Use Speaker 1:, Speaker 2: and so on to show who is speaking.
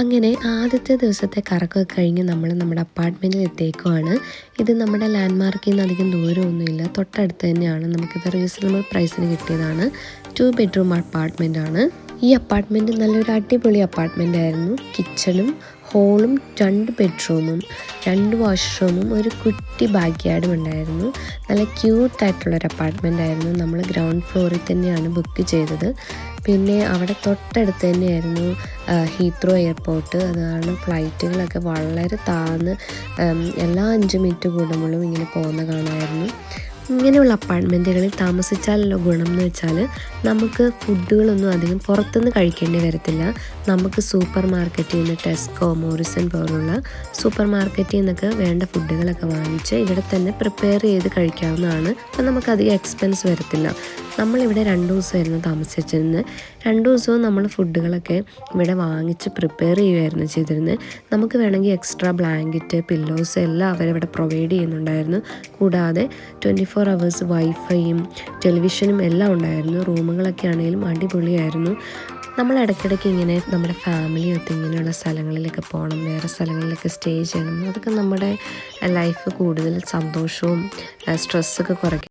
Speaker 1: അങ്ങനെ ആദ്യത്തെ ദിവസത്തെ കറക്കമൊക്കെ കഴിഞ്ഞ് നമ്മൾ നമ്മുടെ അപ്പാർട്ട്മെൻറ്റിൽ എത്തിയേക്കുവാണ്. ഇത് നമ്മുടെ ലാൻഡ്മാർക്കിൽ നിന്ന് അധികം ദൂരമൊന്നുമില്ല, തൊട്ടടുത്ത് തന്നെയാണ്. നമുക്കിത് റീസണബിൾ പ്രൈസിന് കിട്ടിയതാണ്. 2 ബെഡ്റൂം അപ്പാർട്ട്മെൻ്റ് ആണ്. ഈ അപ്പാർട്ട്മെൻറ്റ് നല്ലൊരു അടിപൊളി അപ്പാർട്ട്മെൻ്റ് ആയിരുന്നു. കിച്ചണും ഹോളും 2 ബെഡ്റൂമും 2 വാഷ്റൂമും ഒരു കുട്ടി ബാക്ക് യാർഡും ഉണ്ടായിരുന്നു. നല്ല ക്യൂട്ടായിട്ടുള്ളൊരു അപ്പാർട്ട്മെൻ്റ് ആയിരുന്നു. നമ്മൾ ഗ്രൗണ്ട് ഫ്ലോറിൽ തന്നെയാണ് ബുക്ക് ചെയ്തത്. പിന്നെ അവിടെ തൊട്ടടുത്ത് തന്നെയായിരുന്നു ഹീത്രോ എയർപോർട്ട്. അതാണ് ഫ്ലൈറ്റുകളൊക്കെ വളരെ താഴ്ന്ന് എല്ലാ 5 മിനിറ്റ് കൂടുമ്പോഴും ഇങ്ങനെ പോകുന്ന കാണുമായിരുന്നു. ഇങ്ങനെയുള്ള അപ്പാർട്ട്മെൻറ്റുകളിൽ താമസിച്ചാലുള്ള ഗുണം എന്ന് വെച്ചാൽ നമുക്ക് ഫുഡുകളൊന്നും അധികം പുറത്തുനിന്ന് കഴിക്കേണ്ടി വരത്തില്ല. നമുക്ക് സൂപ്പർ മാർക്കറ്റിൽ നിന്ന് ടെസ്കോ, മോറിസൺ പോലുള്ള സൂപ്പർ മാർക്കറ്റിൽ നിന്നൊക്കെ വേണ്ട ഫുഡുകളൊക്കെ വാങ്ങിച്ച് ഇവിടെ തന്നെ പ്രിപ്പയർ ചെയ്ത് കഴിക്കാവുന്നതാണ്. അപ്പം നമുക്കധികം എക്സ്പെൻസ് വരത്തില്ല. നമ്മളിവിടെ 2 ദിവസമായിരുന്നു താമസിച്ചിരുന്നത്. 2 ദിവസവും നമ്മൾ ഫുഡുകളൊക്കെ ഇവിടെ വാങ്ങിച്ച് പ്രിപ്പയർ ചെയ്യുമായിരുന്നു ചെയ്തിരുന്നത്. നമുക്ക് വേണമെങ്കിൽ എക്സ്ട്രാ ബ്ലാങ്കറ്റ്, പില്ലോസ് എല്ലാം അവരിവിടെ പ്രൊവൈഡ് ചെയ്യുന്നുണ്ടായിരുന്നു. കൂടാതെ 24 അവേഴ്സ് വൈഫൈയും ടെലിവിഷനും എല്ലാം ഉണ്ടായിരുന്നു. റൂമുകളൊക്കെ ആണെങ്കിലും അടിപൊളിയായിരുന്നു. നമ്മൾ ഇടയ്ക്കിടയ്ക്ക് ഇങ്ങനെ നമ്മുടെ ഫാമിലിയൊത്ത് ഇങ്ങനെയുള്ള സ്ഥലങ്ങളിലൊക്കെ പോകണം, വേറെ സ്ഥലങ്ങളിലൊക്കെ സ്റ്റേ ചെയ്യണം. അതൊക്കെ നമ്മുടെ ലൈഫ് കൂടുതൽ സന്തോഷവും സ്ട്രെസ്സൊക്കെ കുറയ്ക്കും.